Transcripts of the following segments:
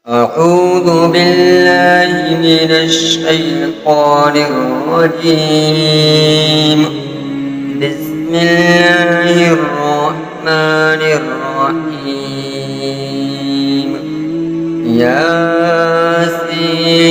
أعوذ بالله من الشيطان الرجيم. بسم الله الرحمن الرحيم. ياسين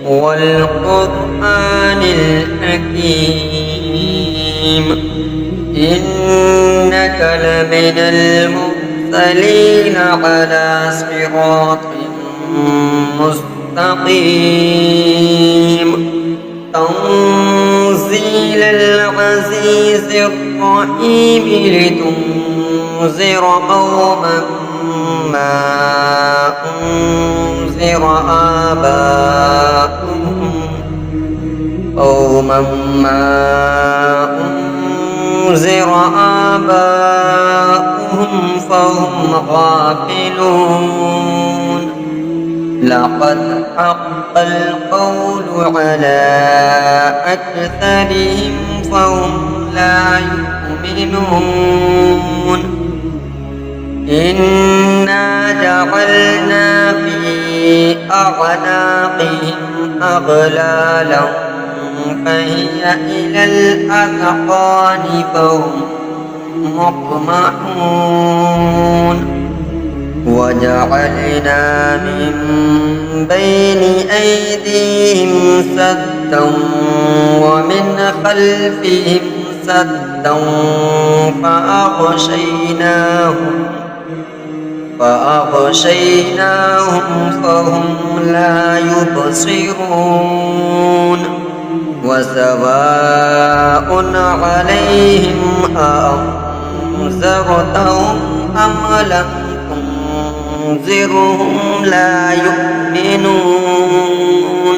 والقرآن الحكيم إنك لمن المرسلين على صراط مستقيم تنزيل العزيز الرحيم لتنذر قوما ما أنذر آباؤهم فهم غافلون. لقد حق القول على أكثرهم فهم لا يؤمنون. إنا جعلنا في أعناقهم أغلالا فهي إلى الأذقان فهم مقمحون. وجعلنا من بين أيديهم سدا ومن خلفهم سدا فأغشيناهم فهم لا يبصرون. وسواء عليهم أأنذرتهم أم لم تنذرهم لا يؤمنون.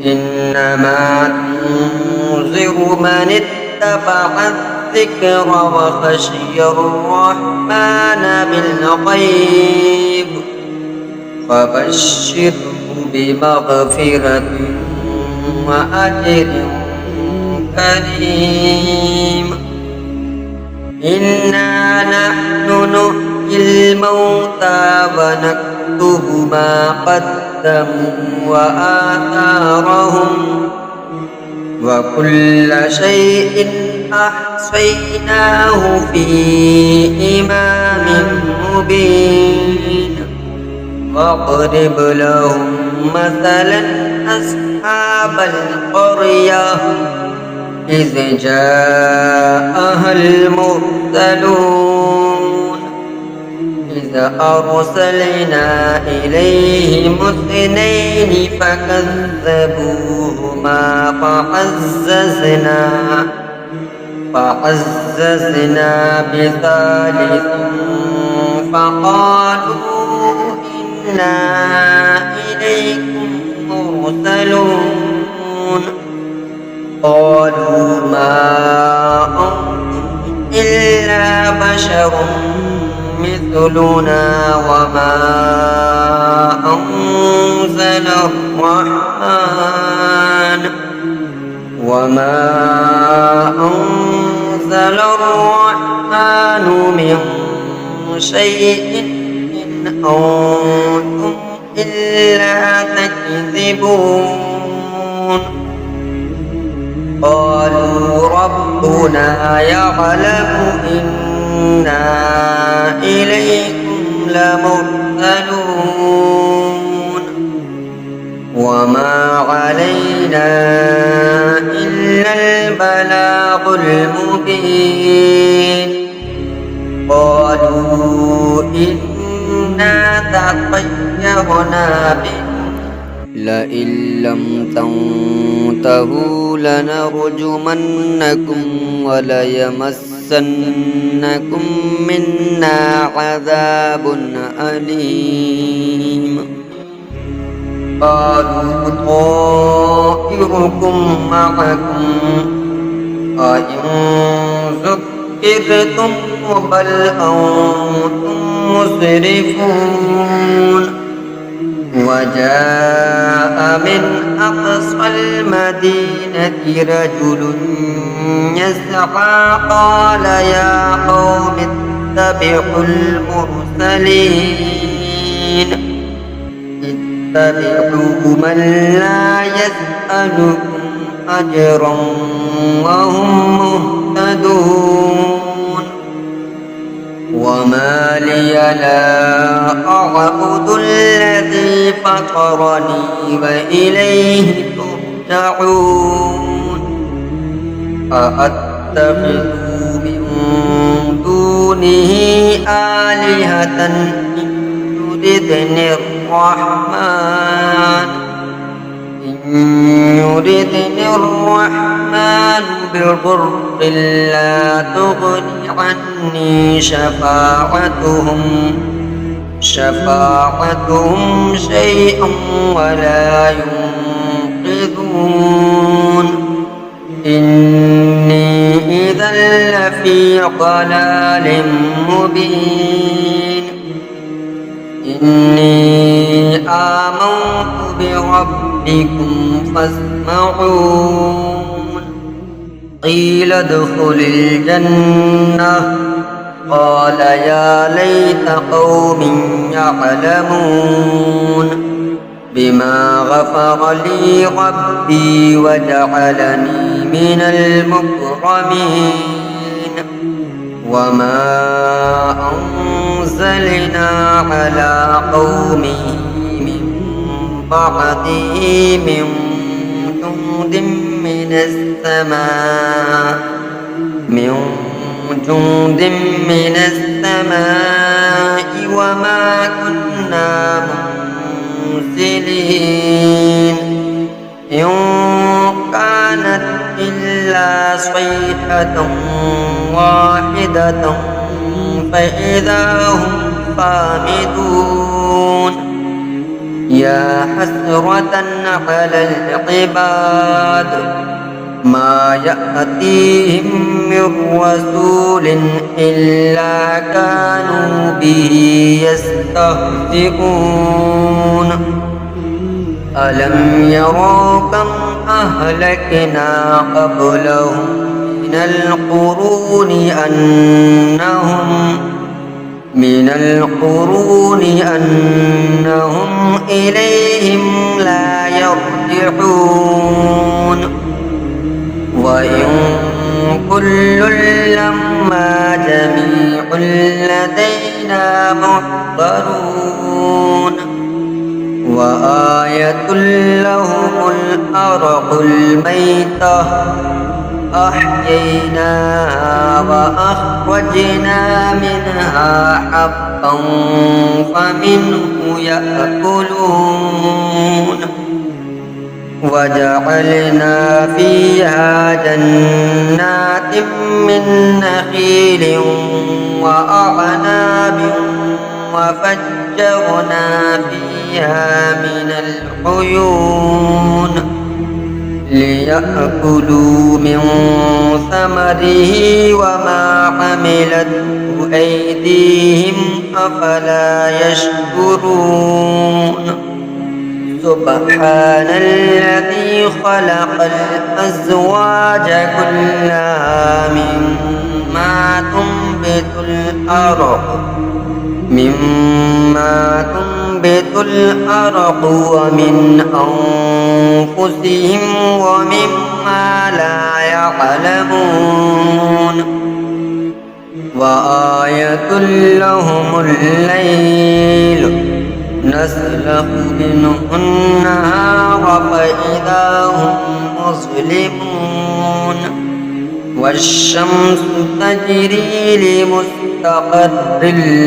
إنما تنذر من اتبع الذكر وخشي الرحمن بالغيب فبشره بمغفرة وأجر كريم. إنا نحن نحيي الموتى ونكتب ما قدموا وآثارهم وكل شيء أحصيناه في إمام مبين. واضرب لهم مثلا أصحاب القرية إذ جاءها المرسلون إذ أرسلنا إليهم اثنين فكذبوهما فعززنا بثالث فقالوا إنا إليكم مرسلون. قالوا ما أنتم إلا بشر مثلنا وما أنزل الرحمن من شيء إن أنتم إلا تكذبون. قالوا ربنا يعلم إنا إليكم لمرسلون وما علينا إلا البلاغ المبين. قالوا إنا تطيرنا بكم لئن لم تنتهوا لنرجمنكم وليمسنكم منا عذاب أليم. قالوا طائركم معكم أئن ذكرتم بل أنتم مسرفون. وجاء من أقصى المدينة رجل يسعى قال يا قوم اتبعوا المرسلين اتبعوا من لا يسألكم أجرا وهم مهتدون وما لي لا أعبد الذي فطرني وإليه ترجعون أأتخذ من دونه آلهة إن يردني الرحمن بضر لا تغني عني شفاعتهم شيئا ولا ينقذون إني إذا لفي ضلال مبين إني آمنت بربكم فاسمعون قيل ادخل الجنة قال يا ليت قوم يعلمون بما غفر لي ربي وجعلني من المكرمين وما أنزلنا على قومه من بعده من جند من السماء وما كنا منزلين إن كانت إلا صيحة واحدة فإذا هم خامدون يا حسرة على العباد ما يأتيهم من رسول إلا كانوا به يستهزئون ألم يروا كم أهلكنا قبلهم من القرون أنهم إليهم لا يرجعون وإن كل لما جميع لدينا محضرون وآية لهم الأرض الميتة أحييناها وأخرجنا منها حبا فمنه يأكلون وجعلنا فيها جنات من نخيل وأعناب وفجرنا فيها من العيون ليأكلوا من ثمره وما عملته أيديهم أفلا يشكرون سبحان الذي خلق الأزواج كلها مما تنبت الأرض ومن أنفسهم ومما لا يعلمون وآية لهم الليل نسلخ منه النهار فإذا هم مظلمون والشمس تجري لمستقر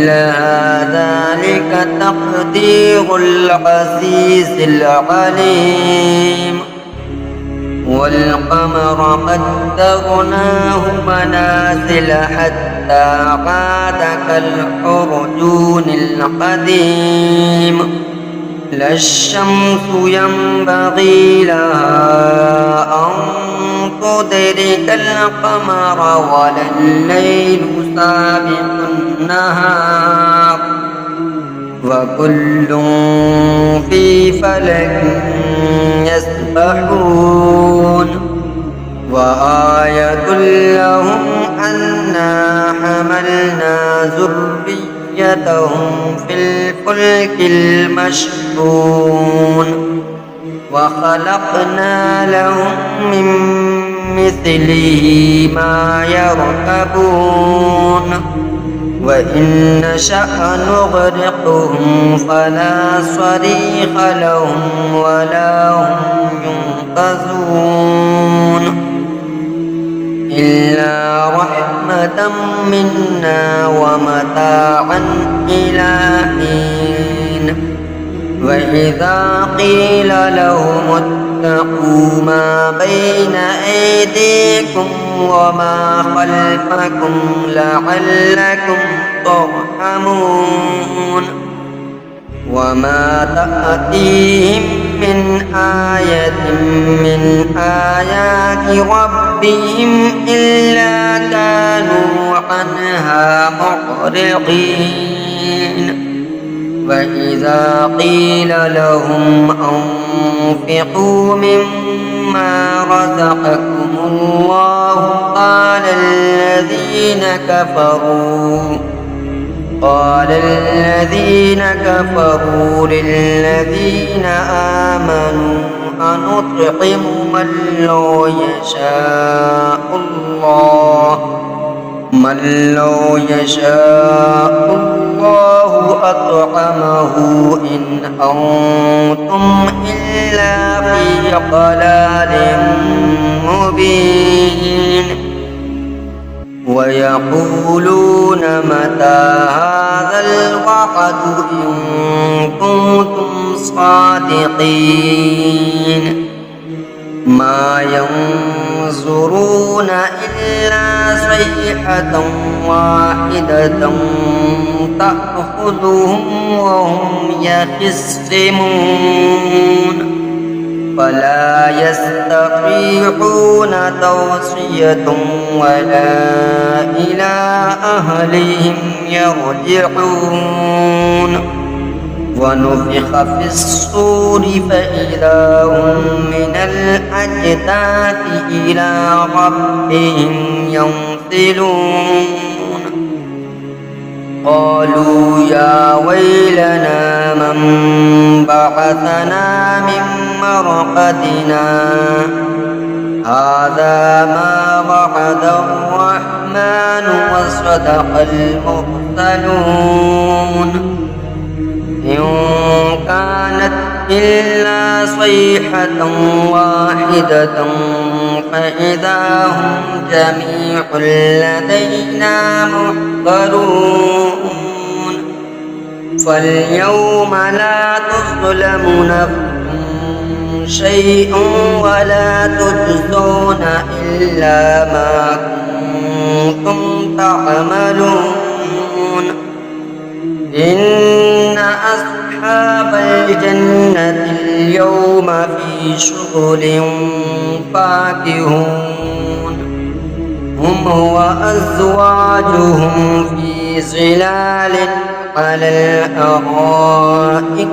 لها ذلك تقدير العزيز العليم والقمر قدرناه منازل حتى عاد كالعرجون القديم لا الشمس ينبغي لها أن تدرك القمر ولا الليل سابق النهار وكل في فلك يسبحون وآية لهم أنا حملنا ذريتهم في الفلك الفلك المشحون وخلقنا لهم من مثله ما يركبون وإن نشأ نغرقهم فلا صريخ لهم ولا هم ينقذون إلا رحمة منا ومتاعا إلى حين وإذا قيل لهم اتقوا ما بين أيديكم وما خلفكم لعلكم ترحمون وما تأتيهم من آية من آيات ربهم إلا كانوا عنها معرضين وإذا قيل لهم أنفقوا مما رزقكم الله قال الذين كفروا للذين آمنوا أنطعم من لو يشاء الله أطعمه إن أنتم إلا في ضلال مبين ويقولون متى هذا الوعد إن كنتم صادقين ما ينظرون إلا صيحة واحدة تأخذهم وهم يخصمون فلا يستطيعون توصية ولا إلى أهلهم يرجعون ونفخ في الصور فإذا هم من الأجداث إلى ربهم ينسلون قالوا يا ويلنا من بعثنا من مرقدنا هذا ما وعد الرحمن وصدق المرسلون إن كانت إلا صيحة واحدة فإذا هم جميع لدينا محضرون فاليوم لا تظلم نفس شيء ولا تجزون إلا ما كنتم تعملون إن أصحاب الجنة اليوم في شغل فاكهون هم وأزواجهم في ظلال على الأرائك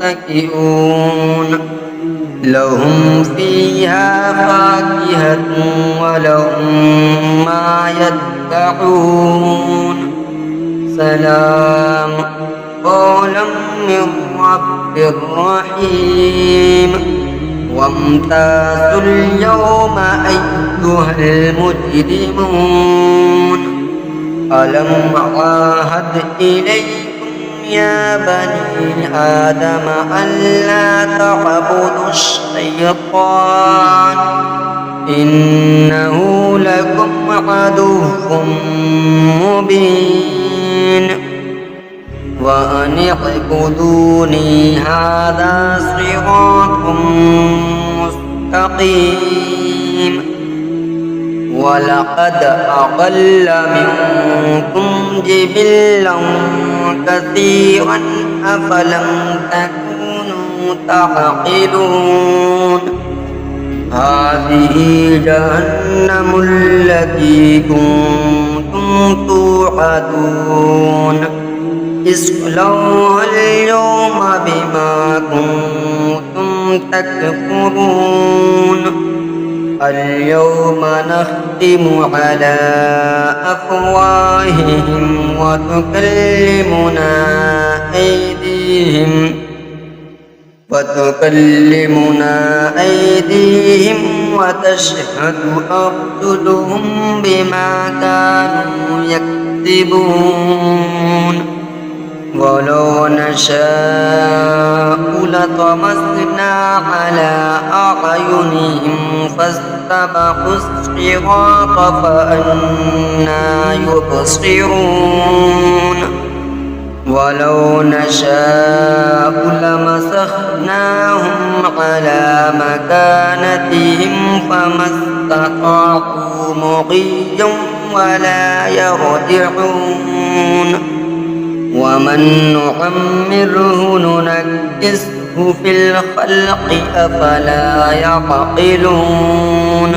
متكئون لهم فيها فاكهة ولهم ما يدعون سلام قولا من رب رحيم وامتازوا اليوم أيها المجرمون ألم أعاهد إليكم يا بني آدم ألا تعبدوا الشيطان إنه لكم عدو مبين وأن اعبدوني هذا صراط مستقيم ولقد أضل منكم جبلا كثيرا أفلم تكونوا تعقلون هذه جهنم التي كنتم توعدون اصلوها اليوم بما كنتم تكفرون اليوم نختم على أفواههم وتكلمنا أيديهم وتشهد أرجلهم بما كانوا يكسبون ولو نشاء لطمسنا على أعينهم فاستبقوا الصراط فأنى يبصرون ولو نشاء لمسخناهم على مكانتهم فما استطاعوا مضيا ولا يرجعون ومن نعمره ننكسه في الخلق أفلا يعقلون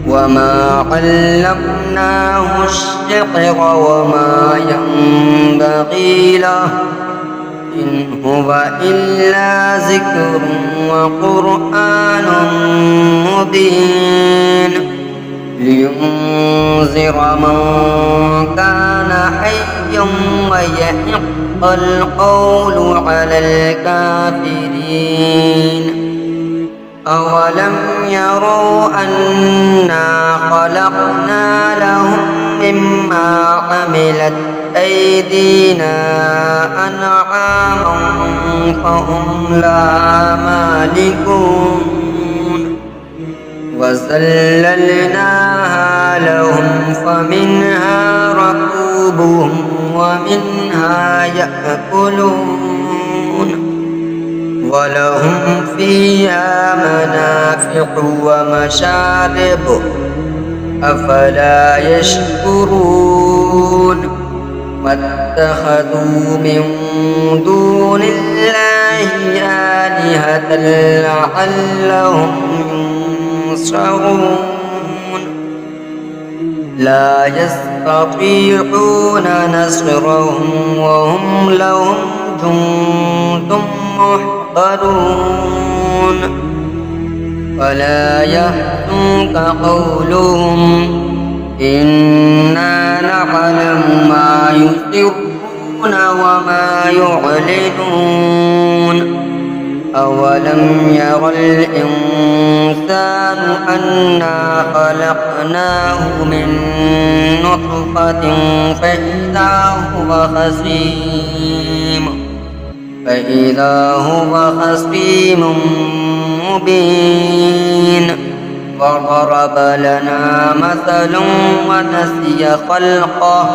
وما علمناه الشعر وما ينبغي له إن هو إلا ذكر وقرآن مبين لينذر من كان حيا ويحق القول على الكافرين أولم يروا أنا خلقنا لهم مما عملت أيدينا أنعاما فهم لها مالكون وذللناها لهم فمنها ركوبهم ومنها يأكلون ولهم فيها منافع ومشارب أفلا يشكرون واتخذوا من دون الله آلهة لعلهم ينصرون لا يستطيعون نصرهم وهم لهم جند محضرون ولا يحزنك قولهم إنا نعلم ما يسرون وما يعلنون أولم ير الإنسان أنا خلقناه من نطفة فإذا هو خصيم مبين وضرب لنا مثلا ونسي خلقه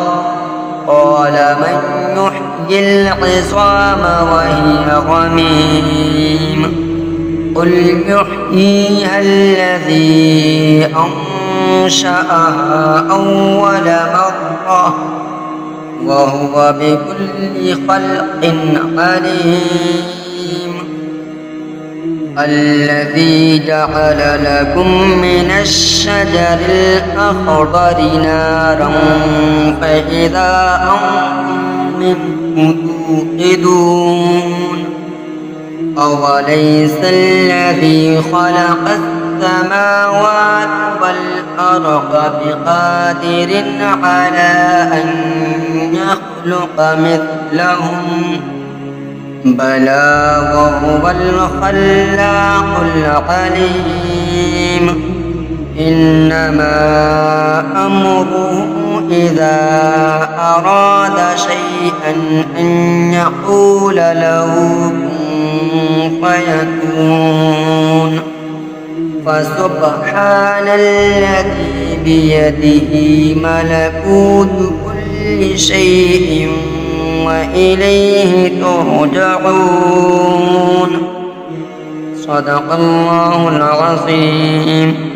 قال من يحيي العظام وهي رميم قل يحييها الذي أنشأها أول مرة وهو بكل خلق عليم الذي جعل لكم من الشجر الأخضر نارا فإذا أنتم منه توقدون أوليس الذي خلق السماوات والأرض بقادر على أن يخلق مثلهم بلى وهو الخلاق العليم إنما أمره إذا أراد شيئا أن يقول له كن فيكون فسبحان الذي بيده ملكوت كل شيء وإليه ترجعون صدق الله العظيم.